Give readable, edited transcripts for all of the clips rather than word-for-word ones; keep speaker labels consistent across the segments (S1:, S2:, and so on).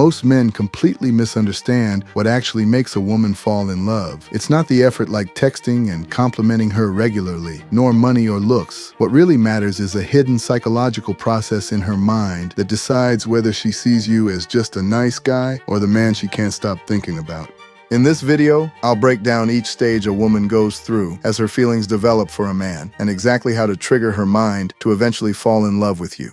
S1: most men completely misunderstand what actually makes a woman fall in love. It's not the effort like texting and complimenting her regularly, nor money or looks. What really matters is a hidden psychological process in her mind that decides whether she sees you as just a nice guy or the man she can't stop thinking about. In this video, I'll break down each stage a woman goes through as her feelings develop for a man, and exactly how to trigger her mind to eventually fall in love with you.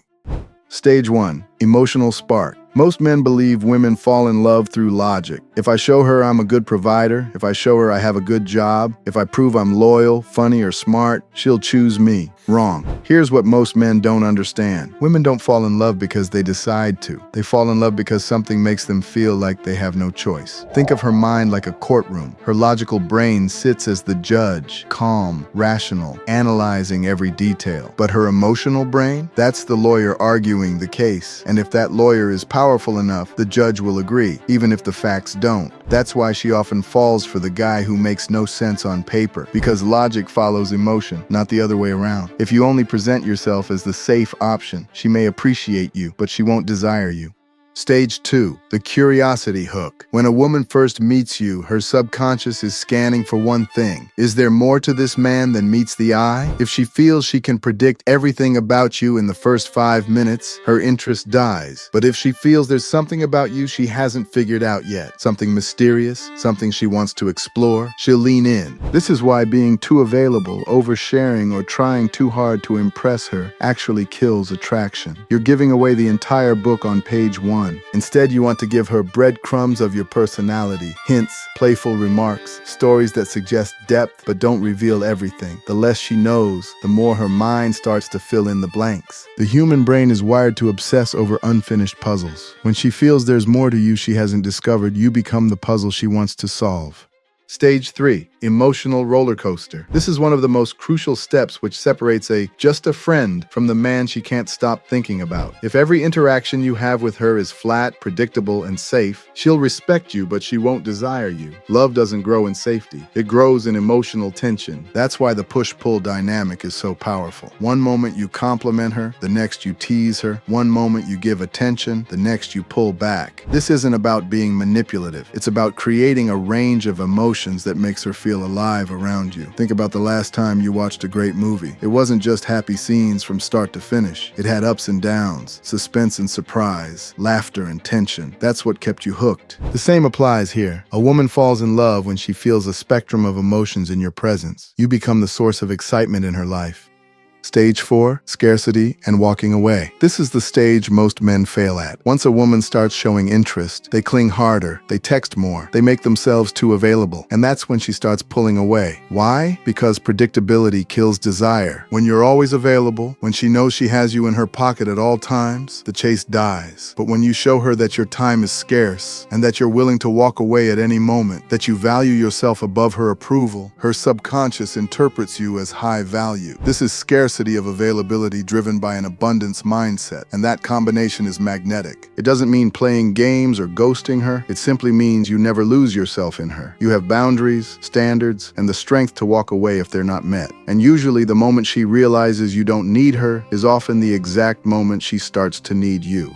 S1: Stage 1. Emotional spark. Most men believe women fall in love through logic. If I show her I'm a good provider, if I show her I have a good job, if I prove I'm loyal, funny, or smart, she'll choose me. Wrong. Here's what most men don't understand. Women don't fall in love because they decide to. They fall in love because something makes them feel like they have no choice. Think of her mind like a courtroom. Her logical brain sits as the judge, calm, rational, analyzing every detail. But her emotional brain, that's the lawyer arguing the case. And if that lawyer is powerful enough, the judge will agree, even if the facts don't. That's why she often falls for the guy who makes no sense on paper, because logic follows emotion, not the other way around. If you only present yourself as the safe option, she may appreciate you, but she won't desire you. Stage 2. The curiosity hook. When a woman first meets you, her subconscious is scanning for one thing. Is there more to this man than meets the eye? If she feels she can predict everything about you in the first 5 minutes, her interest dies. But if she feels there's something about you she hasn't figured out yet, something mysterious, something she wants to explore, she'll lean in. This is why being too available, oversharing, or trying too hard to impress her actually kills attraction. You're giving away the entire book on page 1. Instead, you want to give her breadcrumbs of your personality, hints, playful remarks, stories that suggest depth but don't reveal everything. The less she knows, the more her mind starts to fill in the blanks. The human brain is wired to obsess over unfinished puzzles. When she feels there's more to you she hasn't discovered, you become the puzzle she wants to solve. Stage 3. Emotional roller coaster. This is one of the most crucial steps which separates just a friend from the man she can't stop thinking about. If every interaction you have with her is flat, predictable, and safe, she'll respect you, but she won't desire you. Love doesn't grow in safety. It grows in emotional tension. That's why the push-pull dynamic is so powerful. One moment you compliment her, the next you tease her. One moment you give attention, the next you pull back. This isn't about being manipulative. It's about creating a range of emotions that makes her feel alive around you. Think about the last time you watched a great movie. It wasn't just happy scenes from start to finish. It had ups and downs, suspense and surprise, laughter and tension. That's what kept you hooked. The same applies here. A woman falls in love when she feels a spectrum of emotions in your presence. You become the source of excitement in her life. Stage 4. Scarcity and walking away. This is the stage most men fail at. Once a woman starts showing interest, they cling harder, they text more, they make themselves too available, and that's when she starts pulling away. Why? Because predictability kills desire. When you're always available, when she knows she has you in her pocket at all times, the chase dies. But when you show her that your time is scarce, and that you're willing to walk away at any moment, that you value yourself above her approval, her subconscious interprets you as high value. This is scarcity of availability driven by an abundance mindset, and that combination is magnetic. It doesn't mean playing games or ghosting her. It simply means you never lose yourself in her. You have boundaries, standards, and the strength to walk away if they're not met. And usually the moment she realizes you don't need her is often the exact moment she starts to need you.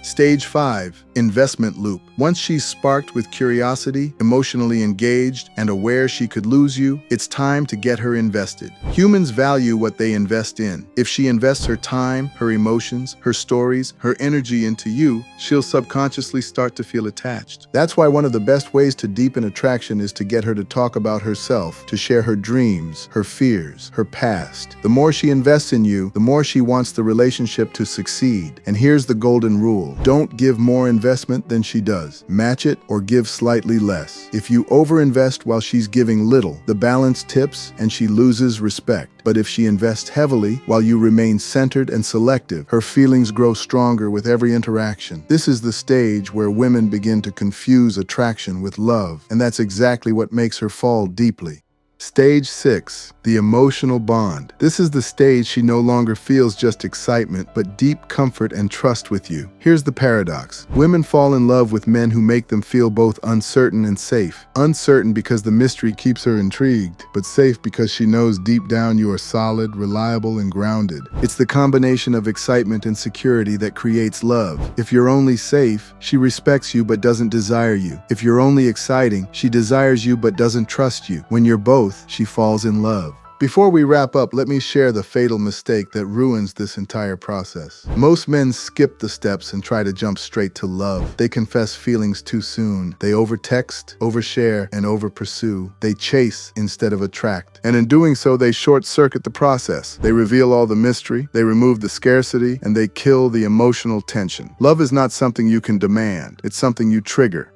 S1: Stage 5. Investment loop. Once she's sparked with curiosity, emotionally engaged, and aware she could lose you, it's time to get her invested. Humans value what they invest in. If she invests her time, her emotions, her stories, her energy into you, she'll subconsciously start to feel attached. That's why one of the best ways to deepen attraction is to get her to talk about herself, to share her dreams, her fears, her past. The more she invests in you, the more she wants the relationship to succeed. And here's the golden rule. Don't give more investment than she does. Match it or give slightly less. If you overinvest while she's giving little, the balance tips and she loses respect. But if she invests heavily while you remain centered and selective, her feelings grow stronger with every interaction. This is the stage where women begin to confuse attraction with love, and that's exactly what makes her fall deeply. Stage 6. The emotional bond. This is the stage she no longer feels just excitement, but deep comfort and trust with you. Here's the paradox. Women fall in love with men who make them feel both uncertain and safe. Uncertain because the mystery keeps her intrigued, but safe because she knows deep down you are solid, reliable, and grounded. It's the combination of excitement and security that creates love. If you're only safe, she respects you but doesn't desire you. If you're only exciting, she desires you but doesn't trust you. When you're both, she falls in love. Before we wrap up, let me share the fatal mistake that ruins this entire process. Most men skip the steps and try to jump straight to love. They confess feelings too soon. They overtext, overshare, and overpursue. They chase instead of attract. And in doing so, they short-circuit the process. They reveal all the mystery, they remove the scarcity, and they kill the emotional tension. Love is not something you can demand. It's something you trigger.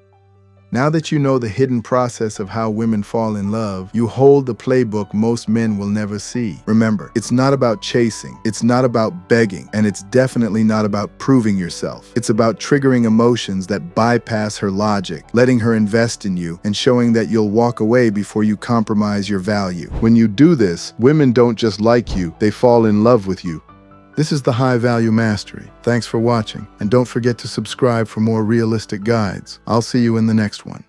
S1: Now that you know the hidden process of how women fall in love, you hold the playbook most men will never see. Remember, it's not about chasing, it's not about begging, and it's definitely not about proving yourself. It's about triggering emotions that bypass her logic, letting her invest in you, and showing that you'll walk away before you compromise your value. When you do this, women don't just like you, they fall in love with you. This is the High Value Mastery. Thanks for watching, and don't forget to subscribe for more realistic guides. I'll see you in the next one.